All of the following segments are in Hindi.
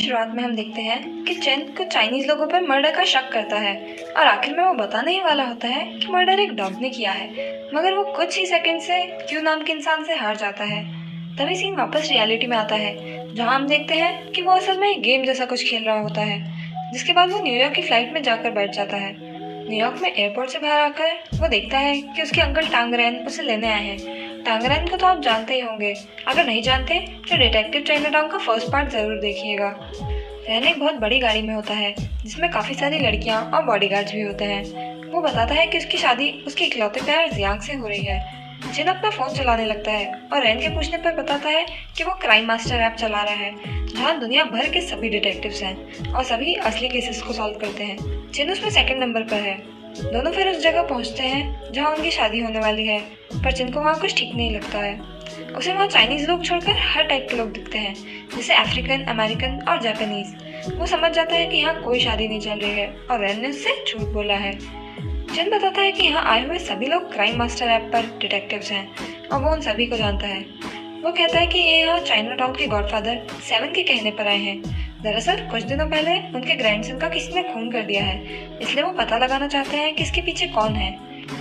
शुरुआत में हम देखते हैं कि चेन कुछ चाइनीज लोगों पर मर्डर का शक करता है और आखिर में वो बताने ही वाला होता है कि मर्डर एक डॉग ने किया है, मगर वो कुछ ही सेकंड से क्यू नाम के इंसान से हार जाता है। तभी सीन वापस रियलिटी में आता है जहां हम देखते हैं कि वो असल में एक गेम जैसा कुछ खेल रहा होता है, जिसके बाद वो न्यूयॉर्क की फ्लाइट में जाकर बैठ जाता है। न्यूयॉर्क में एयरपोर्ट से बाहर आकर वो देखता है कि उसके अंकल टांगरैन उसे लेने आए हैं। टांगरैन को तो आप जानते ही होंगे, अगर नहीं जानते तो डिटेक्टिव चाइनाटाउन का फर्स्ट पार्ट जरूर देखिएगा। रैन एक बहुत बड़ी गाड़ी में होता है जिसमें काफी सारी लड़कियां और बॉडीगार्ड्स भी होते हैं। वो बताता है कि उसकी शादी उसके इकलौते प्यार जियांग से हो रही है। जिन अपना फोन चलाने लगता है और रैन के पूछने पर बताता है कि वो क्राइम मास्टर ऐप चला रहा है जहाँ दुनिया भर के सभी डिटेक्टिव्स हैं और सभी असली केसेस को सॉल्व करते हैं। जिन उसमें सेकंड नंबर पर है। दोनों फिर उस जगह पहुंचते हैं जहाँ उनकी शादी होने वाली है, पर जिन को वहाँ कुछ ठीक नहीं लगता है। उसे वहाँ चाइनीज लोग छोड़कर हर टाइप के लोग दिखते हैं, जैसे अफ्रीकन, अमेरिकन और जापानीज। वो समझ जाता है कि यहाँ कोई शादी नहीं चल रही है और रैन ने उससे झूठ बोला है। जिन बताता है कि यहाँ आए हुए सभी लोग क्राइम मास्टर ऐप पर डिटेक्टिव्स हैं और वो उन सभी को जानता है। वो कहता है कि ये यहाँ चाइनाटाउन के गॉडफादर 7 के कहने पर आए हैं। दरअसल कुछ दिनों पहले उनके ग्रैंडसन का किसी ने खून कर दिया है, इसलिए वो पता लगाना चाहते हैं कि इसके पीछे कौन है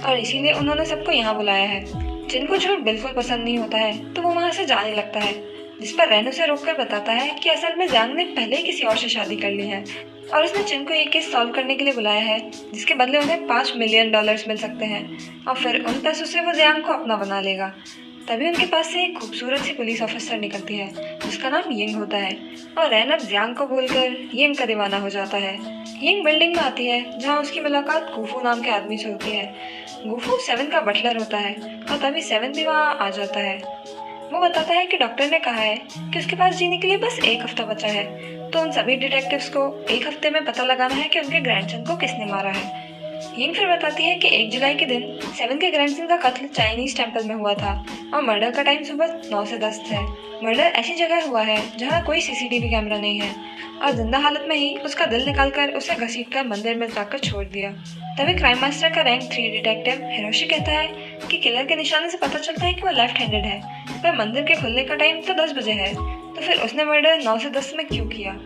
और इसीलिए उन्होंने सबको यहाँ बुलाया है। जिनको झूठ बिल्कुल पसंद नहीं होता है तो वो वहाँ से जाने लगता है, जिस पर रैन उसे रोककर बताता है कि असल में जियांग ने पहले ही किसी और से शादी कर ली है और उसने चिन को एक केस सॉल्व करने के लिए बुलाया है, जिसके बदले उन्हें $5 मिलियन मिल सकते हैं और फिर उन पैसों से वो जियांग को अपना बना लेगा। तभी उनके पास से एक खूबसूरत सी पुलिस ऑफिसर निकलती है जिसका नाम यिंग होता है और रैन अब जियांग को भूलकर यिंग का दीवाना हो जाता है। यिंग बिल्डिंग में आती है जहाँ उसकी मुलाकात गुफू नाम के आदमी से होती है। गुफू 7 का बटलर होता है और तभी 7 भी वहाँ आ जाता है। वो बताता है कि डॉक्टर ने कहा है कि उसके पास जीने के लिए बस 1 हफ्ता बचा है, तो उन सभी डिटेक्टिव्स को 1 हफ्ते में पता लगाना है कि उनके ग्रैंडसन को किसने मारा है। यिंग फिर बताती है कि 1 जुलाई के दिन 7 के ग्रैंडसन का कत्ल चाइनीज टेम्पल में हुआ था और मर्डर का टाइम सुबह 9 से 10 है। मर्डर ऐसी जगह हुआ है जहाँ कोई सीसीटीवी कैमरा नहीं है और जिंदा हालत में ही उसका दिल निकालकर उसे घसीटकर मंदिर में जाकर छोड़ दिया। तभी क्राइम मास्टर का रैंक 3 डिटेक्टिव हिरोशी कहता है कि किलर के निशाने से पता चलता है कि वो लेफ्ट हैंडेड है, पर मंदिर के खुलने का टाइम तो 10 बजे है, तो फिर उसने मर्डर 9 से 10 में क्यों किया।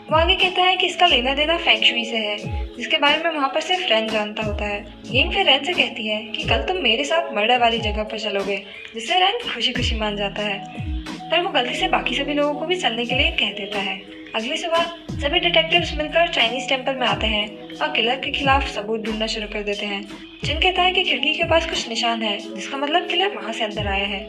वो आगे कहता है कि इसका लेना देना फेंग शुई से है, जिसके बारे में वहाँ पर सिर्फ रैन जानता होता है। यिंग फिर रैन से कहती है कि कल तुम मेरे साथ मर्डर वाली जगह पर चलोगे, जिससे रैन खुशी खुशी मान जाता है, पर वो गलती से बाकी सभी लोगों को भी चलने के लिए कह देता है। अगली सुबह सभी डिटेक्टिव्स मिलकर चाइनीज टेम्पल में आते हैं और किलर के खिलाफ सबूत ढूंढना शुरू कर देते हैं। जिन कहता है कि खिड़की के पास कुछ निशान है, जिसका मतलब किलर वहाँ से अंदर आया है।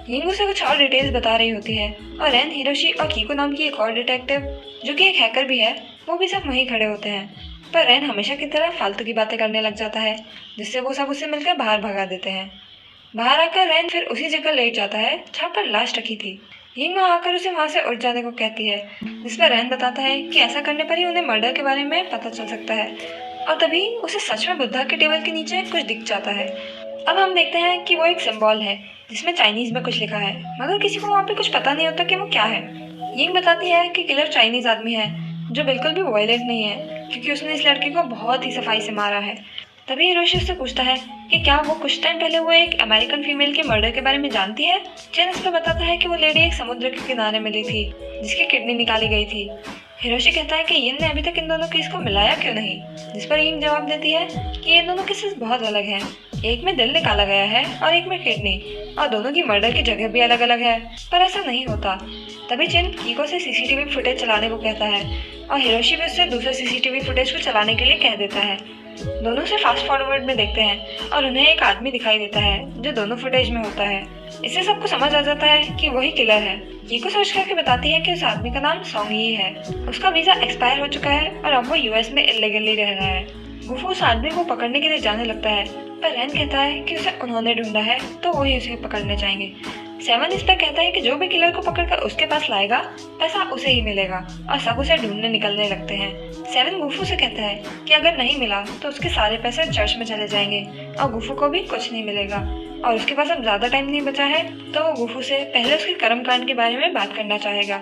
यिंग उसे कुछ और डिटेल्स बता रही होती है और रैन, हिरोशी और कीको नाम की एक और डिटेक्टिव जो कि एक हैकर भी है, वो भी सब वहीं खड़े होते हैं, पर रैन हमेशा की तरह फालतू की बातें करने लग जाता है, जिससे वो सब उसे मिलकर बाहर भगा देते हैं। बाहर आकर रैन फिर उसी जगह लेट जाता है जहाँ पर लाश रखी थी। यिंग वहाँ आकर उसे वहाँ से उठ जाने को कहती है, जिस पर रैन बताता है कि ऐसा करने पर ही उन्हें मर्डर के बारे में पता चल सकता है और तभी उसे सच में बुद्धा के टेबल के नीचे कुछ दिख जाता है। अब हम देखते हैं कि वो एक सिंबल है जिसमें चाइनीज में कुछ लिखा है, मगर किसी को वहाँ पे कुछ पता नहीं होता कि वो क्या है। यिंग बताती है कि किलर चाइनीज आदमी है जो बिल्कुल भी वायलेंट नहीं है, क्योंकि उसने इस लड़के को बहुत ही सफाई से मारा है। तभी हिरोशी उससे पूछता है कि क्या वो कुछ टाइम पहले हुए एक अमेरिकन फीमेल के मर्डर के बारे में जानती है। चेन उस पर बताता है कि वो लेडी एक समुद्र के किनारे मिली थी जिसकी किडनी निकाली गई थी। हिरोशी कहता है कि यिन ने अभी तक इन दोनों केस को मिलाया क्यों नहीं, जिस पर यिंग जवाब देती है कि ये दोनों केसेस बहुत अलग हैं, एक में दिल निकाला गया है और एक में किडनी, और दोनों की मर्डर की जगह भी अलग अलग है, पर ऐसा नहीं होता। तभी चिन कीको से सीसीटीवी फुटेज चलाने को कहता है और हिरोशी भी उससे दूसरे सीसीटीवी फुटेज को चलाने के लिए कह देता है। दोनों से फास्ट फॉरवर्ड में देखते हैं और उन्हें एक आदमी दिखाई देता है जो दोनों फुटेज में होता है। इससे सबको समझ आ जाता है कि वही किलर है। कीको सर्च करके बताती है कि उस आदमी का नाम सोंग यी है। उसका वीजा एक्सपायर हो चुका है और अब वो यूएस में इलीगली रह रहा है। गुफू उस आदमी को पकड़ने के लिए जाने लगता है, पर रैन कहता है कि उसे उन्होंने ढूंढा है तो वही उसे पकड़ने जाएंगे। 7 इस पर कहता है कि जो भी किलर को पकड़कर उसके पास लाएगा पैसा उसे ही मिलेगा और सब उसे ढूंढने निकलने लगते हैं। 7 गुफू से कहता है कि अगर नहीं मिला तो उसके सारे पैसे चर्च में चले जाएंगे और गुफू को भी कुछ नहीं मिलेगा और उसके पास अब ज्यादा टाइम नहीं बचा है, तो वो गुफू से पहले उसके कर्मकांड के बारे में बात करना चाहेगा।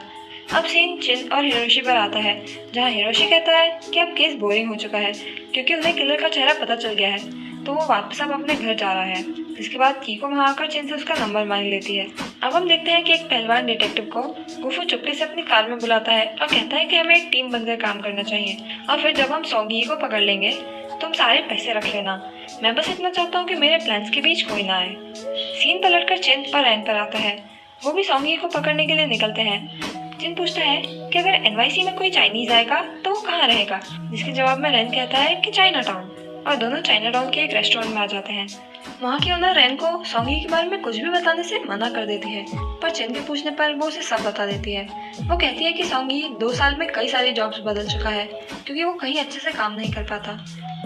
अब सीन चिन और हिरोशी पर आता है जहाँ हिरोशी कहता है कि अब केस बोरिंग हो चुका है क्योंकि उन्हें किलर का चेहरा पता चल गया है। तो वो वापस अब अपने घर जा रहा है। जिसके बाद कीको वहाँ आकर चिन से उसका नंबर मांग लेती है। अब हम देखते हैं कि एक पहलवान डिटेक्टिव को गुफू चुपके से अपनी कार में बुलाता है और कहता है कि हमें एक टीम बनकर काम करना चाहिए, और फिर जब हम सोंगी को पकड़ लेंगे तुम सारे पैसे रख लेना। मैं बस इतना चाहता हूँ कि मेरे प्लान्स के बीच कोई ना आए। सीन पलटकर चिन और रैन पर आता है। वो भी सोंगी को पकड़ने के लिए निकलते हैं। चिन पूछता है कि अगर एनवाईसी में कोई चाइनीज आएगा तो वो कहाँ रहेगा, जिसके जवाब में रैन कहता है कि चाइना टाउन, और दोनों चाइना टाउन के एक रेस्टोरेंट में आ जाते हैं। वहाँ की ओनर रैन को सोंगी के बारे में कुछ भी बताने से मना कर देती है, पर चिन के पूछने पर वो उसे सब बता देती है। वो कहती है कि सोंगी 2 साल में कई सारी जॉब्स बदल चुका है क्योंकि वो कहीं अच्छे से काम नहीं कर पाता।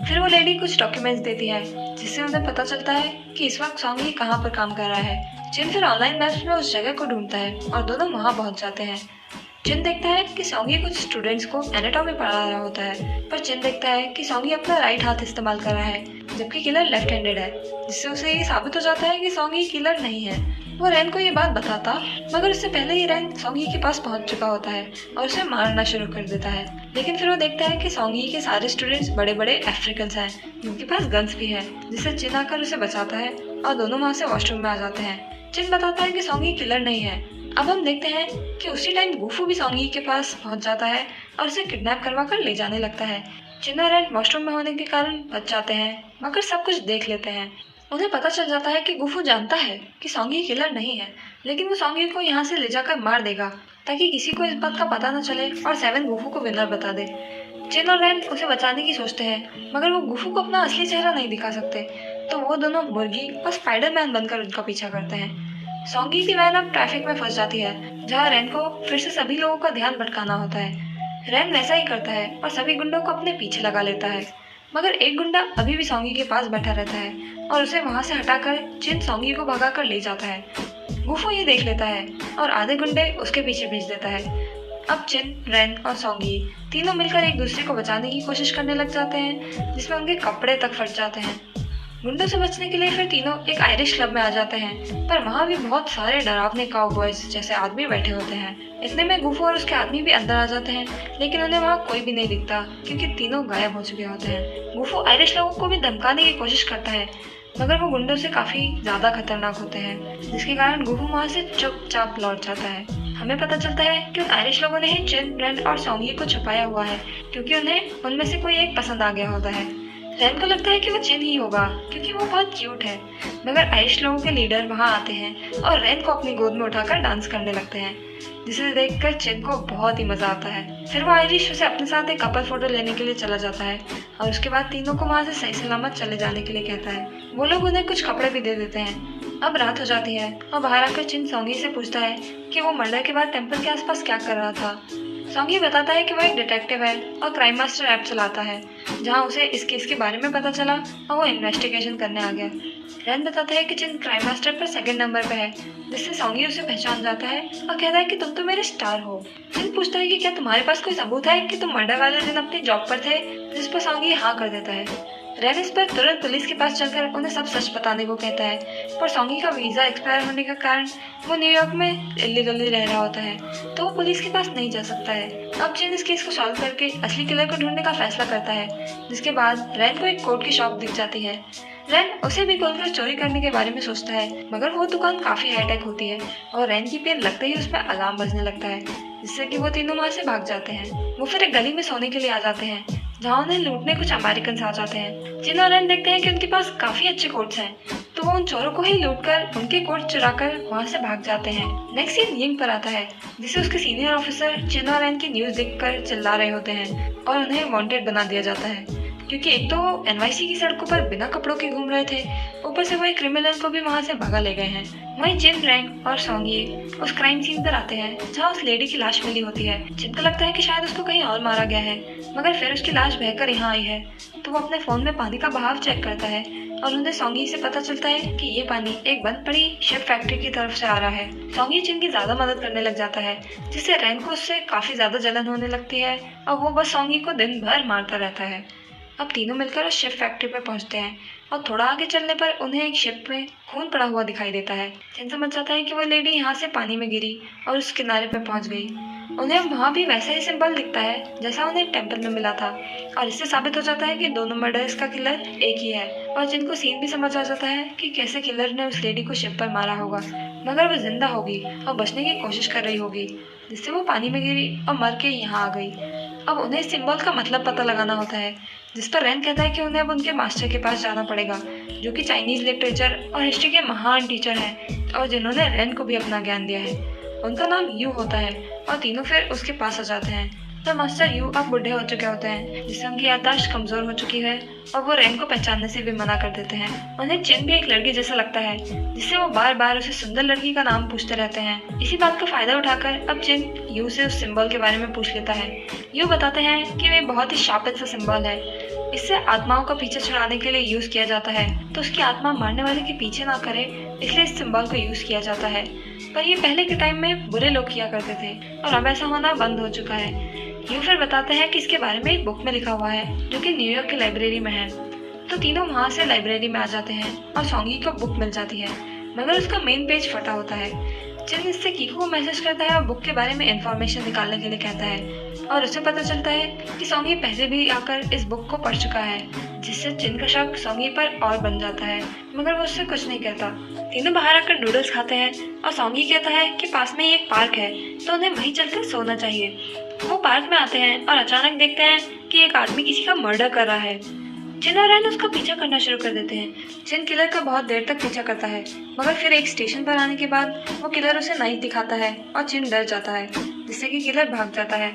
फिर वो लेडी कुछ डॉक्यूमेंट्स देती है जिससे उन्हें पता चलता है कि इस वक्त सोंगी कहाँ पर काम कर रहा है। चिन फिर ऑनलाइन मैप्स में उस जगह को ढूंढता है और दोनों वहाँ पहुँच जाते हैं। चिन देखता है कि सोंगी कुछ स्टूडेंट्स को एनाटॉमी पढ़ा रहा होता है, पर चिन देखता है कि सोंगी अपना राइट हाथ इस्तेमाल कर रहा है जबकि किलर लेफ्ट हैंडेड है, जिससे उसे ये साबित हो जाता है कि सोंगी किलर नहीं है। वो रैन को ये बात बताता, मगर उससे पहले ही रैन सोंगी के पास पहुंच चुका होता है और उसे मारना शुरू कर देता है। लेकिन फिर वो देखता है कि सोंगी के सारे स्टूडेंट्स बड़े बड़े अफ्रीकन्स हैं जिनके पास गन्स भी है, जिससे चिन आकर उसे बचाता है और दोनों वहाँ से वॉशरूम में आ जाते हैं। चिन बताता है कि सोंगी किलर नहीं है। अब हम देखते हैं कि उसी टाइम गुफू भी सोंगी के पास पहुंच जाता है और उसे किडनैप करवा कर ले जाने लगता है। चिन और रैन वॉशरूम में होने के कारण बच जाते हैं, मगर सब कुछ देख लेते हैं। उन्हें पता चल जाता है कि गुफू जानता है कि सोंगी किलर नहीं है, लेकिन वो सोंगी को यहाँ से ले जाकर मार देगा ताकि किसी को इस बात का पता न चले और 7 गुफू को विनर बता दे। चिन और रैन उसे बचाने की सोचते हैं, मगर वो गुफू को अपना असली चेहरा नहीं दिखा सकते, तो वो दोनों मुर्गी और स्पाइडरमैन बनकर उनका पीछा करते हैं। सोंगी की वैन अब ट्रैफिक में फंस जाती है, जहाँ रैन को फिर से सभी लोगों का ध्यान भटकाना होता है। रैन वैसा ही करता है और सभी गुंडों को अपने पीछे लगा लेता है, मगर एक गुंडा अभी भी सोंगी के पास बैठा रहता है और उसे वहाँ से हटाकर चिन सोंगी को भगाकर ले जाता है। गुफू ये देख लेता है और आधे गुंडे उसके पीछे भेज देता है। अब चिन, रैन और सोंगी तीनों मिलकर एक दूसरे को बचाने की कोशिश करने लग जाते हैं, जिसमें उनके कपड़े तक फट जाते हैं। गुंडों से बचने के लिए फिर तीनों एक आयरिश क्लब में आ जाते हैं, पर वहाँ भी बहुत सारे डरावने काउबॉयज जैसे आदमी बैठे होते हैं। इतने में गुफू और उसके आदमी भी अंदर आ जाते हैं, लेकिन उन्हें वहाँ कोई भी नहीं दिखता क्योंकि तीनों गायब हो चुके होते हैं। गुफू आयरिश लोगों को भी धमकाने की कोशिश करता है, मगर वो गुंडों से काफी ज्यादा खतरनाक होते हैं, जिसके कारण गुफू वहाँ से चुपचाप लौट जाता है। हमें पता चलता है कि उन आयरिश लोगों ने ही चिन, रैन और सोंगी को छुपाया हुआ है क्योंकि उन्हें उनमें से कोई एक पसंद आ गया होता है। रैन को लगता है कि वो चिन ही होगा क्योंकि वो बहुत क्यूट है, मगर आयरिश लोगों के लीडर वहाँ आते हैं और रैन को अपनी गोद में उठाकर डांस करने लगते हैं, जिसे देखकर चिन को बहुत ही मजा आता है। फिर वो आयरिश उसे अपने साथ एक कपल फोटो लेने के लिए चला जाता है और उसके बाद तीनों को वहाँ से सही सलामत चले जाने के लिए कहता है। वो लोग उन्हें कुछ कपड़े भी दे देते हैं। अब रात हो जाती है और बाहर आकर चिन सोंगी से पूछता है कि वो मर्डर के बाद टेम्पल के आसपास क्या कर रहा था। सोंगी बताता है कि वो एक डिटेक्टिव है और क्राइम मास्टर ऐप चलाता है, जहाँ उसे इस केस के बारे में पता चला और वो इन्वेस्टिगेशन करने आ गया। रैन बताता है कि चिन क्राइम मास्टर पर 2nd नंबर पे है, जिससे सोंगी उसे पहचान जाता है और कहता है कि तुम तो मेरे स्टार हो। चिन पूछता है कि क्या तुम्हारे पास कोई सबूत है कि तुम मर्डर वाले दिन अपनी जॉब पर थे, जिस पर सोंगी हाँ कर देता है। रैन इस पर तुरंत पुलिस के पास चलकर उन्हें सब सच बताने को कहता है, पर सोंगी का वीजा एक्सपायर होने के कारण वो न्यूयॉर्क में इलीगली रह रहा होता है, तो वो पुलिस के पास नहीं जा सकता है। अब चिन इस केस को सॉल्व करके असली किलर को ढूंढने का फैसला करता है, जिसके बाद रैन को एक कोट की शॉप दिख जाती है। रैन उसे भी खोलकर चोरी करने के बारे में सोचता है, मगर वो दुकान काफी हाईटेक होती है और रैन की पेन लगते ही उसमें अलार्म बजने लगता है, जिससे कि वो तीनों वहाँ से भाग जाते हैं। वो फिर एक गली में सोने के लिए आ जाते हैं, जहाँ उन्हें लूटने कुछ अमेरिकन आ जाते हैं। चिन और रैन देखते हैं कि उनके पास काफी अच्छे कोट्स हैं, तो वो उन चोरों को ही लूटकर उनके कोट चुराकर वहाँ से भाग जाते हैं। नेक्स्ट सीन यिंग पर आता है, जिसे उसके सीनियर ऑफिसर चिन और रैन की न्यूज देखकर चिल्ला रहे होते हैं और उन्हें वांटेड बना दिया जाता है, क्योंकि एक तो वो एनवाईसी की सड़कों पर बिना कपड़ों के घूम रहे थे, ऊपर से वो एक क्रिमिनल को भी वहाँ से भगा ले गए हैं। वहीं चिन, रैन और सोंगी उस क्राइम सीन पर आते हैं जहाँ उस लेडी की लाश मिली होती है। चिन को लगता है कि शायद उसको कहीं और मारा गया है, मगर फिर उसकी लाश बहकर यहाँ आई है, तो वो अपने फोन में पानी का बहाव चेक करता है और उन्हें सोंगी से पता चलता है कि ये पानी एक बंद पड़ी शिप फैक्ट्री की तरफ से आ रहा है। सोंगी चिन की ज्यादा मदद करने लग जाता है, जिससे रैन को उससे काफी ज्यादा जलन होने लगती है और वो बस सोंगी को दिन भर मारता रहता है। अब तीनों मिलकर उस शिप फैक्ट्री पर पहुंचते हैं और थोड़ा आगे चलने पर उन्हें एक शिप में खून पड़ा हुआ दिखाई देता है। चिन समझ जाता है कि वो लेडी यहाँ से पानी में गिरी और उस किनारे पर पहुंच गई। उन्हें वहाँ भी वैसा ही सिंबल दिखता है जैसा उन्हें टेम्पल में मिला था, और इससे साबित हो जाता है कि दोनों मर्डर्स का किलर एक ही है। और जिनको सीन भी समझ आ जाता है कि कैसे किलर ने उस लेडी को शिप पर मारा होगा, मगर वो जिंदा होगी और बचने की कोशिश कर रही होगी, जिससे वो पानी में गिरी और मर के यहाँ आ गई। अब उन्हें इस सिंबल का मतलब पता लगाना होता है, जिस पर रैन कहता है कि उन्हें अब उनके मास्टर के पास जाना पड़ेगा, जो कि चाइनीज लिटरेचर और हिस्ट्री के महान टीचर हैं और जिन्होंने रैन को भी अपना ज्ञान दिया है। उनका नाम यू होता है और तीनों फिर उसके पास आ जाते हैं। तो मास्टर यू अब बूढ़े हो चुके होते हैं, जिससे उनकी याददाश्त कमजोर हो चुकी है और वो रैन को पहचानने से भी मना कर देते हैं। उन्हें चिन भी एक लड़की जैसा लगता है, जिससे वो बार बार उसे सुंदर लड़की का नाम पूछते रहते हैं। इसी बात का फायदा उठाकर अब चिन यू से उस सिंबल के बारे में पूछ लेता है। यू बताते हैं कि वे बहुत ही शापित सा सिंबल है, इससे आत्माओं का पीछे छुड़ाने के लिए यूज किया जाता है, तो उसकी आत्मा मारने वाले के पीछे ना करे, इसलिए इस सिंबल को यूज किया जाता है। पर ये पहले के टाइम में बुरे लोग किया करते थे और अब ऐसा होना बंद हो चुका है। यू फिर बताते हैं कि इसके बारे में एक बुक में लिखा हुआ है, जो कि न्यूयॉर्क की लाइब्रेरी में है। तो तीनों वहाँ से लाइब्रेरी में आ जाते हैं और सॉन्गी को बुक मिल जाती है, मगर उसका मेन पेज फटा होता है। चिन इससे कीको को मैसेज करता है और बुक के बारे में इंफॉर्मेशन निकालने के लिए कहता है, और उसे पता चलता है कि सॉन्गी पहले भी आकर इस बुक को पढ़ चुका है, जिससे चिन का शक सॉन्गी पर और बन जाता है, मगर वो उससे कुछ नहीं कहता। तीनों बाहर आकर नूडल्स खाते हैं और सॉन्गी कहता है कि पास में ही एक पार्क है, तो उन्हें वहीं चलकर सोना चाहिए। वो पार्क में आते हैं और अचानक देखते हैं कि एक आदमी किसी का मर्डर कर रहा है। चिन और रैन उसका पीछा करना शुरू कर देते हैं। चिन किलर का बहुत देर तक पीछा करता है, मगर फिर एक स्टेशन पर आने के बाद वो किलर उसे नाइफ दिखाता है और चिन डर जाता है, जिससे कि किलर भाग जाता है।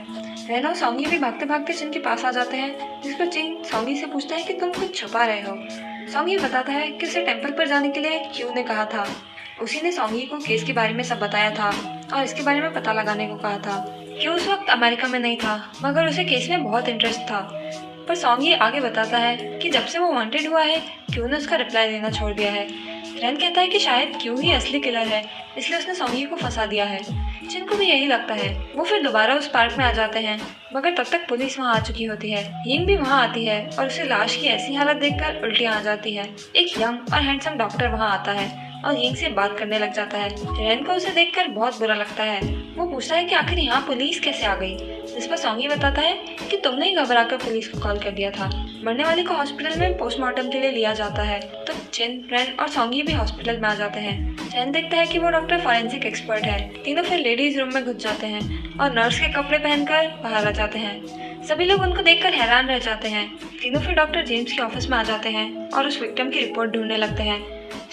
रैन और सॉन्गी भी भागते भागते चिन के पास आ जाते हैं, जिस पर चिन सॉन्गी से पूछता है कि तुम कुछ छुपा रहे हो। सॉन्गी बताता है कि उसे टेम्पल पर जाने के लिए क्यू ने कहा था। उसी ने सॉन्गी को केस के बारे में सब बताया था और इसके बारे में पता लगाने को कहा था। क्यू उस वक्त अमेरिका में नहीं था, मगर उसे केस में बहुत इंटरेस्ट था। पर सॉन्गी आगे बताता है कि जब से वो वांटेड हुआ है, क्यू ने उसका रिप्लाई देना छोड़ दिया है। रैन कहता है कि शायद क्यू ही असली किलर है, इसलिए उसने सॉन्गी को फंसा दिया है। चिन को भी यही लगता है। वो फिर दोबारा उस पार्क में आ जाते हैं, मगर तब तक पुलिस वहाँ आ चुकी होती है। यिंग भी वहाँ आती है और उसे लाश की ऐसी हालत देखकर उल्टियाँ आ जाती है। एक यंग और हैंडसम डॉक्टर वहाँ आता है और यिंग से बात करने लग जाता है। रैन को उसे देखकर बहुत बुरा लगता है। वो पूछता है कि आखिर यहाँ पुलिस कैसे आ गई, जिस पर सॉन्गी बताता है कि तुमने ही घबरा कर पुलिस को कॉल कर दिया था। मरने वाले को हॉस्पिटल में पोस्टमार्टम के लिए लिया जाता है, तो चिन, रैन और सॉन्गी भी हॉस्पिटल में आ जाते हैं। चैन देखता है कि वो डॉक्टर फॉरेंसिक एक्सपर्ट है। तीनों फिर लेडीज रूम में घुस जाते हैं और नर्स के कपड़े पहनकर बाहर आ जाते हैं। सभी लोग उनको देखकर हैरान रह जाते हैं। तीनों फिर डॉक्टर जेम्स के ऑफिस में आ जाते हैं और उस विक्टिम की रिपोर्ट ढूंढने लगते हैं।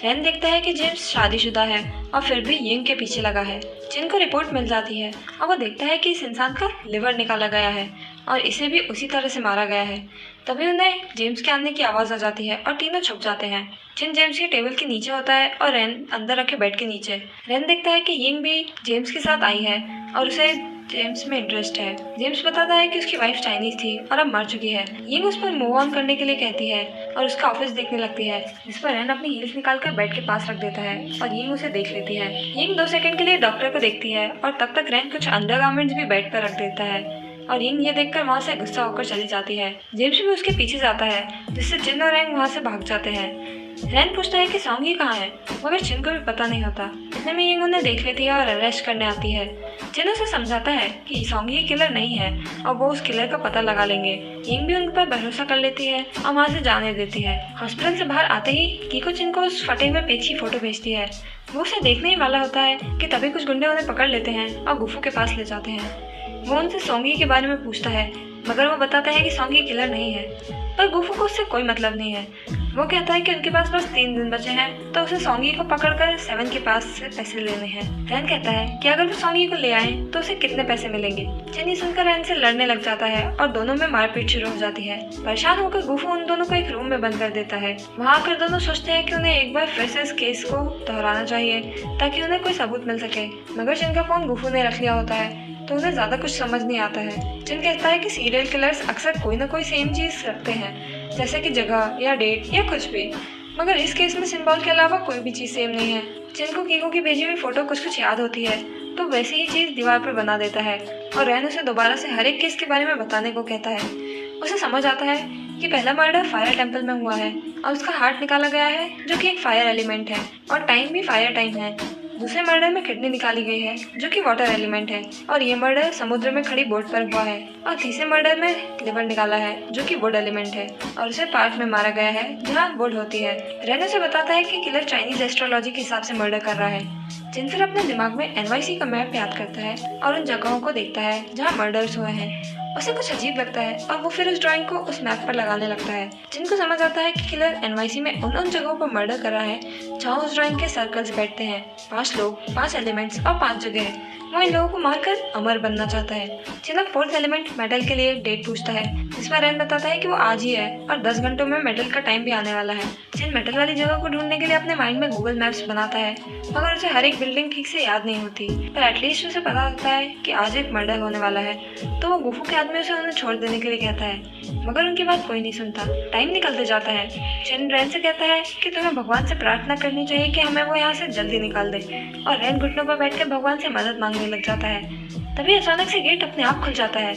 रैन देखता है कि जेम्स शादीशुदा है और फिर भी यिंग के पीछे लगा है। चिन को रिपोर्ट मिल जाती है और वो देखता है कि इस इंसान का लिवर निकाला गया है और इसे भी उसी तरह से मारा गया है। तभी उन्हें जेम्स के आने की आवाज़ आ जाती है और तीनों छुप जाते हैं। चिन जेम्स के टेबल के नीचे होता है और रैन अंदर रखे बेड के नीचे। रैन देखता है कि यिंग भी जेम्स के साथ आई है और उसे जेम्स में इंटरेस्ट है। जेम्स बताता है कि उसकी वाइफ चाइनीज थी और अब मर चुकी है। यिंग उस पर मूव ऑन करने के लिए कहती है और उसका ऑफिस देखने लगती है, जिस पर रैन अपनी हील्स निकालकर बेड के पास रख देता है और यिंग उसे देख लेती है। यिंग 2 सेकंड के लिए डॉक्टर को देखती है और तब तक रैन कुछ अंडरगारमेंट्स भी बेड पर रख देता है और यिंग ये देखकर वहाँ से गुस्सा होकर चली जाती है। जेम्स भी उसके पीछे जाता है, जिससे चिन और रैन वहाँ से भाग जाते हैं। रैन पूछता है कि सॉन्गी कहाँ है, मगर चिन को भी पता नहीं होता। इतने में यिंग उन्हें देख लेती है और अरेस्ट करने आती है। चिन उसे समझाता है कि सॉन्गी किलर नहीं है और वो उस किलर का पता लगा लेंगे। यिंग भी उन पर भरोसा कर लेती है और वहाँ से जाने देती है। हॉस्पिटल से बाहर आते ही कीको चिन को उस फटे हुए पेज की फोटो भेजती है। वो उसे देखने ही वाला होता है कि तभी कुछ गुंडे उन्हें पकड़ लेते हैं और गुफू के पास ले जाते हैं। वो उनसे सॉन्गी के बारे में पूछता है, मगर वो बताता है कि सॉन्गी किलर नहीं है, पर गुफू को उससे कोई मतलब नहीं है। वो कहता है कि उनके पास बस 3 दिन बचे हैं, तो उसे सॉन्गी को पकड़कर 7 के पास से पैसे लेने हैं। रैन कहता है कि अगर वो सॉन्गी को ले आए तो उसे कितने पैसे मिलेंगे। चिन सुनकर रैन से लड़ने लग जाता है और दोनों में मारपीट शुरू हो जाती है। परेशान होकर गुफू उन दोनों को एक रूम में बंद कर देता है। वहाँ आकर दोनों सोचते हैं कि उन्हें एक बार फिर से इस केस को दोहराना चाहिए ताकि उन्हें कोई सबूत मिल सके, मगर चिन का फोन गुफू ने रख लिया होता है, तो उन्हें ज्यादा कुछ समझ नहीं आता है। चिन कहता है कि सीरियल किलर्स अक्सर कोई ना कोई सेम चीज रखते हैं, जैसे कि जगह या डेट या कुछ भी, मगर इस केस में सिंबल के अलावा कोई भी चीज सेम नहीं है। चिन को कीको की भेजी हुई फोटो कुछ याद होती है, तो वैसी ही चीज दीवार पर बना देता है और रैन उसे दोबारा से हर एक केस के बारे में बताने को कहता है। उसे समझ आता है कि पहला मर्डर फायर टेम्पल में हुआ है और उसका हार्ट निकाला गया है, जो कि एक फायर एलिमेंट है और टाइम भी फायर टाइम है। दूसरे मर्डर में किडनी निकाली गई है जो कि वाटर एलिमेंट है, और ये मर्डर समुद्र में खड़ी बोट पर हुआ है। और तीसरे मर्डर में लिवर निकाला है जो कि वुड एलिमेंट है, और उसे पार्क में मारा गया है जहाँ वुड होती है। रेन उसे बताता है कि किलर चाइनीज एस्ट्रोलॉजी के हिसाब से मर्डर कर रहा है। जिन फिर अपने दिमाग में NYC का मैप याद करता है और उन जगहों को देखता है जहाँ मर्डर्स हुए हैं। उसे कुछ अजीब लगता है और वो फिर उस ड्राइंग को उस मैप पर लगाने लगता है। जिनको समझ आता है कि किलर NYC में उन जगहों पर मर्डर कर रहा है जहाँ उस ड्राइंग के सर्कल्स बैठते हैं। 5 लोग, 5 एलिमेंट्स और 5 जगह। वो इन लोगों को मारकर अमर बनना चाहता है। जिन अब 4th एलिमेंट मेटल के लिए डेट पूछता है, जिस पर रेन बताता है कि वो आज ही है और 10 घंटों में मेटल का टाइम भी आने वाला है। जिन मेटल वाली जगह को ढूंढने के लिए अपने माइंड में गूगल मैप्स बनाता है, मगर उसे हर एक बिल्डिंग ठीक से याद नहीं होती, पर एटलीस्ट उसे पता होता है कि आज एक मर्डर होने वाला है। तो वो गुफू के आदमी उसे उन्हें छोड़ देने के लिए कहता है, मगर उनकी बात कोई नहीं सुनता। टाइम निकलते जाता है। चिन रेन से कहता है कि तुम्हें भगवान से प्रार्थना करनी चाहिए कि हमें वो यहाँ से जल्दी निकाल दे, और रेन घुटनों पर बैठकर भगवान से मदद मांगने लग जाता है। तभी अचानक से गेट अपने आप खुल जाता है,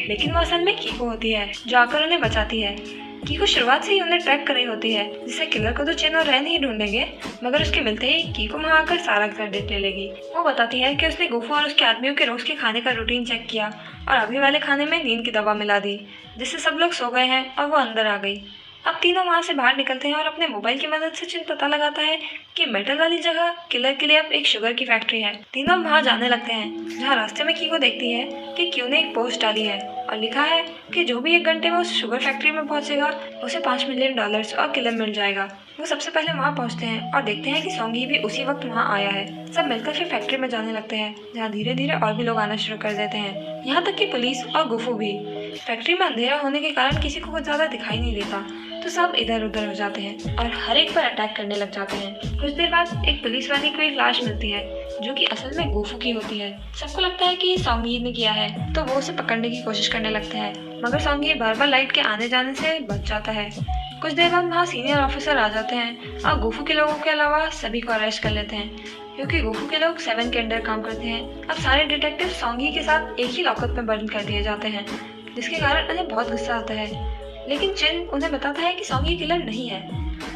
लेकिन वो असल में कीको होती है जो आकर उन्हें बचाती है। कीको शुरुआत से ही उन्हें ट्रैक कर रही होती है, जिससे किलर को तो चिन और रेन ही ढूंढेंगे, मगर उसके मिलते ही कीको वहाँ आकर सारा क्रेडिट ले लेगी। वो बताती है कि उसने गुफू और उसके आदमियों के रोज के खाने का रूटीन चेक किया और अभी वाले खाने में नींद की दवा मिला दी, जिससे सब लोग सो गए हैं और वो अंदर आ गई। अब तीनों वहाँ से बाहर निकलते हैं और अपने मोबाइल की मदद से चिन पता लगाता है कि मेटल वाली जगह किलर के लिए अब एक शुगर की फैक्ट्री है। तीनों वहाँ जाने लगते हैं, जहाँ रास्ते में कीको देखती है कि क्यू ने एक पोस्ट डाली है और लिखा है कि जो भी 1 घंटे में उस शुगर फैक्ट्री में पहुंचेगा उसे $5 मिलियन और किलर मिल जाएगा। वो सबसे पहले वहाँ पहुँचते हैं और देखते हैं कि सोंगी भी उसी वक्त वहाँ आया है। सब मिलकर फिर फैक्ट्री में जाने लगते हैं, जहाँ धीरे धीरे और भी लोग आना शुरू कर देते हैं, यहाँ तक कि पुलिस और गुफू भी। फैक्ट्री में अंधेरा होने के कारण किसी को कुछ ज्यादा दिखाई नहीं देता, तो सब इधर उधर हो जाते हैं और हर एक पर अटैक करने लग जाते हैं। कुछ देर बाद एक पुलिस वाली को एक लाश मिलती है जो कि असल में गुफू की होती है। सबको लगता है कि सोंगी ने किया है, तो वो उसे पकड़ने की कोशिश करने लगते हैं, मगर सोंगी बार बार लाइट के आने जाने से बच जाता है। कुछ देर बाद वहाँ सीनियर ऑफिसर आ जाते हैं और गुफू के लोगों के अलावा सभी को अरेस्ट कर लेते हैं, क्योंकि गुफू के लोग 7 के अंडर काम करते हैं। अब सारे डिटेक्टिव सोंगी के साथ एक ही लॉकअप में बंद कर दिए जाते हैं, जिसके कारण उन्हें बहुत गुस्सा आता है। लेकिन चिन उन्हें बताता है कि सोंगी किलर नहीं है।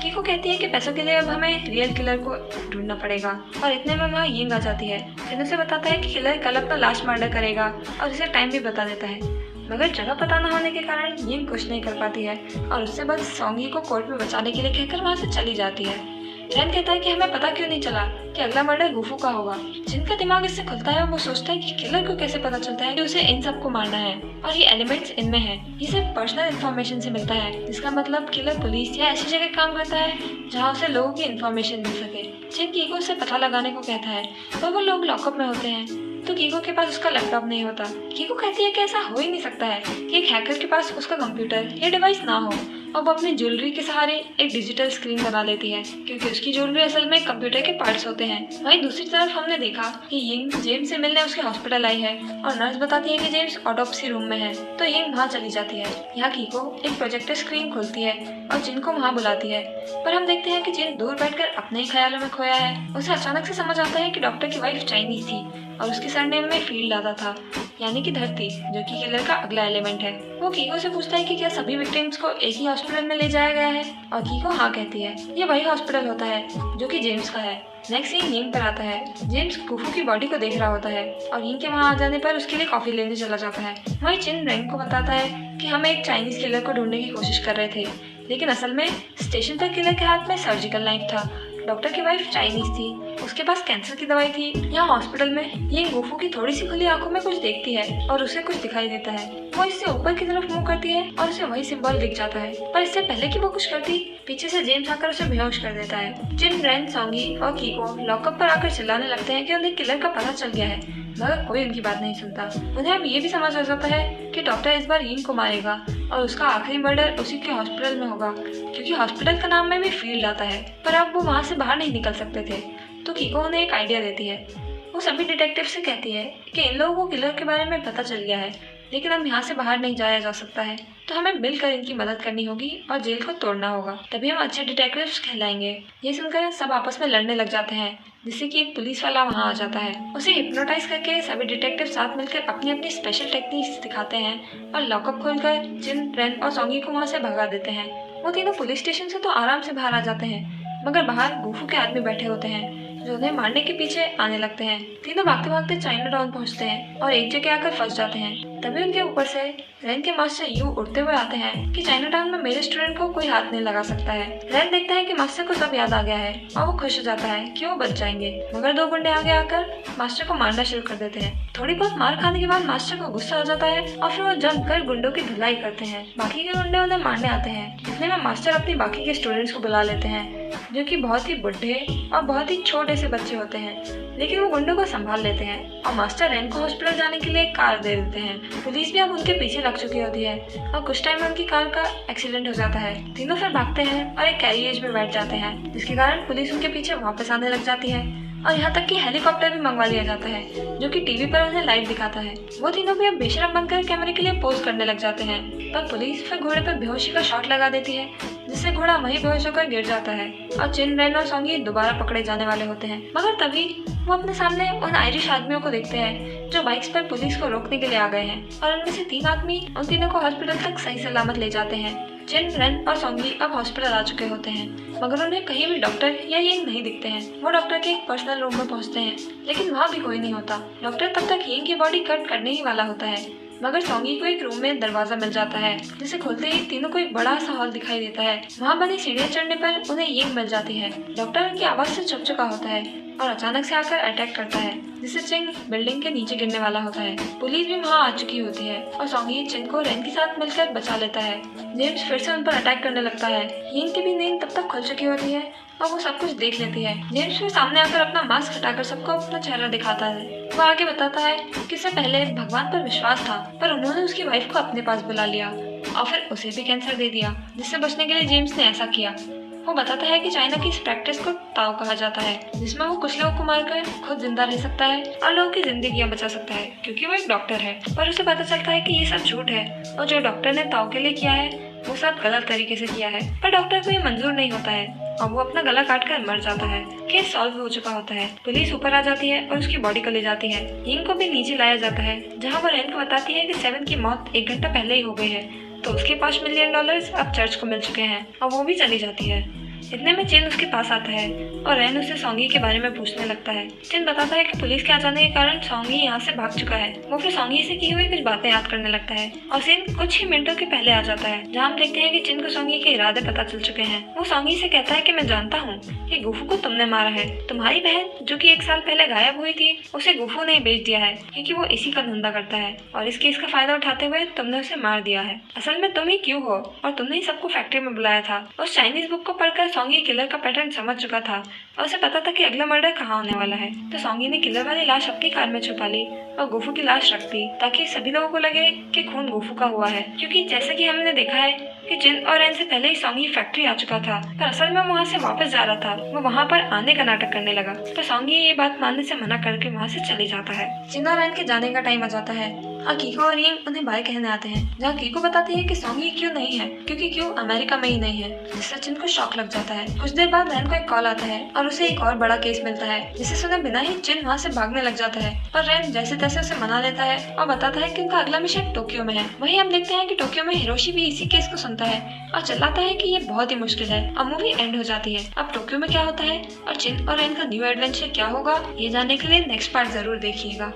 कीको कहती है कि पैसों के लिए अब हमें रियल किलर को ढूंढना पड़ेगा, और इतने में वहाँ यिंग आ जाती है। चिन उसे बताता है कि किलर कल अपना लास्ट मर्डर करेगा और उसे टाइम भी बता देता है, मगर जगह पता न होने के कारण यिंग कुछ नहीं कर पाती है और उससे बस सोंगी को कोर्ट में बचाने के लिए कहकर वहाँ से चली जाती है। रेन कहता है कि हमें पता क्यों नहीं चला कि अगला मर्डर गुफू का होगा। जिनका दिमाग इससे खुलता है, वो सोचता है कि किलर को कैसे पता चलता है कि उसे इन सबको मारना है, और ये एलिमेंट्स इनमें है। ये सिर्फ पर्सनल इन्फॉर्मेशन से मिलता है, जिसका मतलब किलर पुलिस या ऐसी जगह काम करता है जहाँ उसे लोगों की इन्फॉर्मेशन मिल सके। जिन कीको उसे पता लगाने को कहता है, पर वो लोग लॉकअप में होते हैं, तो कीको के पास उसका लैपटॉप नहीं होता। कीको कहती है कि ऐसा हो ही नहीं सकता है कि एक हैकर के पास उसका कंप्यूटर या डिवाइस ना हो, और वो अपनी ज्वेलरी के सहारे एक डिजिटल स्क्रीन बना लेती है, क्योंकि उसकी ज्वेलरी असल में कंप्यूटर के पार्ट्स होते हैं। वहीं दूसरी तरफ हमने देखा कि यिंग जेम्स से मिलने उसके हॉस्पिटल आई है और नर्स बताती है कि जेम्स ऑटोप्सी रूम में है, तो यिंग वहाँ चली जाती है। यहाँ कीको एक प्रोजेक्टर स्क्रीन खोलती है और जिन को वहाँ बुलाती है, पर हम देखते हैं कि जिन दूर बैठकर अपने ही ख्यालों में खोया है। उसे अचानक से समझ आता है कि डॉक्टर की वाइफ चाइनीज थी और उसके सरनेम में फील्ड आता था, यानी कि धरती, जो कि किलर का अगला एलिमेंट है। वो कीको से पूछता है कि क्या सभी विक्टिम्स को एक ही हॉस्पिटल में ले जाया गया है, और कीको हाँ कहती है। ये वही हॉस्पिटल होता है जो कि जेम्स का है। नेक्स्ट सीन यिंग पर आता है। जेम्स गुफू की बॉडी को देख रहा होता है और यिंग के वहाँ आ जाने पर उसके लिए कॉफी लेने चला जाता है। वहीं चिन रेंग को बताता है कि हम एक चाइनीज किलर को ढूंढने की कोशिश कर रहे थे, लेकिन असल में स्टेशन पर किलर के हाथ में सर्जिकल नाइफ था। डॉक्टर की वाइफ चाइनीज थी, उसके पास कैंसर की दवाई थी। यहाँ हॉस्पिटल में ये गुफू की थोड़ी सी खुली आंखों में कुछ देखती है और उसे कुछ दिखाई देता है। वो इससे ऊपर की तरफ मुंह करती है और उसे वही सिंबल दिख जाता है, पर इससे पहले कि वो कुछ करती, पीछे से जेम्स आकर उसे बेहोश कर देता है। जिन, रेन, सोंगी और कीको लॉकअप पर आकर चिल्लाने लगते हैं कि उन्हें किलर का पता चल गया है, मगर कोई उनकी बात नहीं सुनता। उन्हें अब ये भी समझ आ जाता है कि डॉक्टर इस बार यिंग को मारेगा और उसका आखिरी मर्डर उसी के हॉस्पिटल में होगा, क्योंकि हॉस्पिटल का नाम में भी फील्ड आता है। पर अब वो वहाँ से बाहर नहीं निकल सकते थे, तो कीको उन्हें एक आइडिया देती है। वो सभी डिटेक्टिव से कहती है कि इन लोगों को किलर के बारे में पता चल गया है, लेकिन अब यहाँ से बाहर नहीं जाया जा सकता है, तो हमें मिलकर इनकी मदद करनी होगी और जेल को तोड़ना होगा, तभी हम अच्छे डिटेक्टिव्स कहलाएंगे। ये सुनकर सब आपस में लड़ने लग जाते हैं, जिससे कि एक पुलिस वाला वहाँ आ जाता है। उसे हिप्नोटाइज करके सभी डिटेक्टिव साथ मिलकर अपनी अपनी स्पेशल टेक्निक्स दिखाते हैं और लॉकअप खोलकर जिन, रेन और सोंगी को वहाँ से भगा देते हैं। वो तीनों पुलिस स्टेशन से तो आराम से बाहर आ जाते हैं, मगर बाहर गुफू के आदमी बैठे होते हैं। जो उन्हें मारने के पीछे आने लगते हैं। तीनों भागते भागते चाइना टाउन पहुँचते हैं और एक जगह आकर फंस जाते हैं। तभी उनके ऊपर से रैन के मास्टर यूं उड़ते हुए आते हैं कि चाइना टाउन में मेरे स्टूडेंट को कोई हाथ नहीं लगा सकता है। रैन देखता है कि मास्टर को सब याद आ गया है और वो खुश हो जाता है कि वो बच जाएंगे, मगर दो गुंडे आगे आकर मास्टर को मारना शुरू कर देते हैं। थोड़ी बहुत मार खाने के बाद मास्टर को गुस्सा आ जाता है और फिर वो जमकर गुंडों की धुलाई करते हैं। बाकी के गुंडे उन्हें मारने आते हैं। इतने में मास्टर अपनी बाकी के स्टूडेंट्स को बुला लेते हैं, जो कि बहुत ही बुढ़े और बहुत ही छोटे से बच्चे होते हैं, लेकिन वो गुंडों को संभाल लेते हैं और मास्टर रैन को हॉस्पिटल जाने के लिए कार दे देते हैं। पुलिस भी अब उनके पीछे लग चुकी होती है और कुछ टाइम में उनकी कार का एक्सीडेंट हो जाता है। तीनों फिर भागते हैं और एक कैरियज में बैठ जाते हैं, जिसके कारण पुलिस उनके पीछे वापस आने लग जाती है और यहाँ तक कि हेलीकॉप्टर भी मंगवा लिया जाता है, जो कि टीवी पर उन्हें लाइव दिखाता है। वो तीनों भी अब बेशरम बनकर कैमरे के लिए पोज करने लग जाते हैं, पर पुलिस फिर घोड़े पर बेहोशी का शॉट लगा देती है, जिससे घोड़ा वहीं बेहोश होकर गिर जाता है और चिन, रैन और सोंगी दोबारा पकड़े जाने वाले होते हैं। मगर तभी वो अपने सामने उन आयरिश आदमियों को देखते हैं जो बाइक्स पर पुलिस को रोकने के लिए आ गए हैं और उनमें से 3 आदमी उन तीनों को हॉस्पिटल तक सही सलामत ले जाते हैं। चिन, रैन और सोंगी अब हॉस्पिटल आ चुके होते हैं, मगर उन्हें कहीं भी डॉक्टर या यिंग नहीं दिखते हैं। वो डॉक्टर के एक पर्सनल रूम में पहुंचते हैं, लेकिन वहाँ भी कोई नहीं होता। डॉक्टर तब तक यिंग की बॉडी कट करने ही वाला होता है, मगर सोंगी को एक रूम में दरवाजा मिल जाता है, जिसे खोलते ही तीनों को एक बड़ा सा हॉल दिखाई देता है। वहाँ बनी सीढ़ियाँ चढ़ने पर उन्हें यिंग मिल जाती है। डॉक्टर उनकी आवाज से छुप चुका होता है और अचानक से आकर अटैक करता है, जिससे चिंग बिल्डिंग के नीचे गिरने वाला होता है। पुलिस भी वहाँ आ चुकी होती है और सोंगी चिंग को रैन के साथ मिलकर बचा लेता है। जेम्स फिर से उन पर अटैक करने लगता है। यिंग की भी नींद तब तक खुल चुकी होती है और वो सब कुछ देख लेती है। जेम्स फिर सामने आकर अपना मास्क हटाकर सबको अपना चेहरा दिखाता है। वो आगे बताता है कि इससे पहले भगवान पर विश्वास था, पर उन्होंने उसकी वाइफ को अपने पास बुला लिया और फिर उसे भी कैंसर दे दिया, जिससे बचने के लिए जेम्स ने ऐसा किया। वो बताता है कि चाइना की इस प्रैक्टिस को ताओ कहा जाता है, जिसमें वो कुछ लोगों को मारकर खुद जिंदा रह सकता है और लोगों की जिंदगियां बचा सकता है, क्योंकि वो एक डॉक्टर है। पर उसे पता चलता है कि ये सब झूठ है और जो डॉक्टर ने ताओ के लिए किया है वो सब गलत तरीके से किया है। पर डॉक्टर को ये मंजूर नहीं होता है और वो अपना गला काट कर मर जाता है। केस सॉल्व हो चुका होता है। पुलिस ऊपर आ जाती है और उसकी बॉडी को ले जाती है। यिंग को भी नीचे लाया जाता है, जहाँ वो रैन को बताती है कि 7 की मौत 1 घंटा पहले ही हो गई है, तो उसके $5 मिलियन अब चर्च को मिल चुके हैं और वो भी चली जाती है। इतने में चिन उसके पास आता है और रैन उससे सोंगी के बारे में पूछने लगता है। चिन बताता है कि पुलिस के आ जाने के कारण सोंगी यहाँ से भाग चुका है। वो फिर सोंगी से की हुई कुछ बातें याद करने लगता है और सीन कुछ ही मिनटों के पहले आ जाता है, जहाँ हम देखते हैं कि चिन को सोंगी के इरादे पता चल चुके हैं। वो सोंगी से कहता है कि मैं जानता हूँ कि गुफू को तुमने मारा है। तुम्हारी बहन जो कि 1 साल पहले गायब हुई थी, उसे गुफू ने बेच दिया है, क्योंकि वो इसी का धंधा करता है और इस केस का फायदा उठाते हुए तुमने उसे मार दिया है। असल में तुम ही क्यों हो और तुमने ही सबको फैक्ट्री में बुलाया था। उस चाइनीज बुक को पढ़कर सोंगी किलर का पैटर्न समझ चुका था और उसे पता था कि अगला मर्डर कहाँ होने वाला है। तो सोंगी ने किलर वाली लाश अपनी कार में छुपा ली और गुफू की लाश रख दी, ताकि सभी लोगों को लगे कि खून गुफू का हुआ है, क्योंकि जैसे कि हमने देखा है कि चिन और रैन से पहले ही सोंगी फैक्ट्री आ चुका था, पर असल में वहाँ से वापस जा रहा था। वो वहाँ पर आने का नाटक करने लगा, तो सोंगी ये बात मानने से मना करके वहाँ से चले जाता है। चिन और रैन के जाने का टाइम आ जाता है और कीको और यिंग उन्हें बाय कहने आते हैं, जहाँ कीको बताती है कि सोंगी क्यों नहीं है, क्योंकि क्यों अमेरिका में ही नहीं है, जिससे चिन को शॉक लग जाता है। कुछ देर बाद रैन को एक कॉल आता है और उसे एक और बड़ा केस मिलता है, जिसे सुने बिना ही चिन वहाँ से भागने लग जाता है, पर रैन जैसे तैसे उसे मना लेता है और बताता है कि उनका अगला मिशन टोक्यो में है। वहीं हम देखते हैं कि टोक्यो में हिरोशी भी इसी केस को सुनता है और चिल्लाता है कि ये बहुत ही मुश्किल है और मूवी एंड हो जाती है। अब टोक्यो में क्या होता है और चिन और रैन का न्यू एडवेंचर क्या होगा, ये जानने के लिए नेक्स्ट पार्ट जरूर देखिएगा।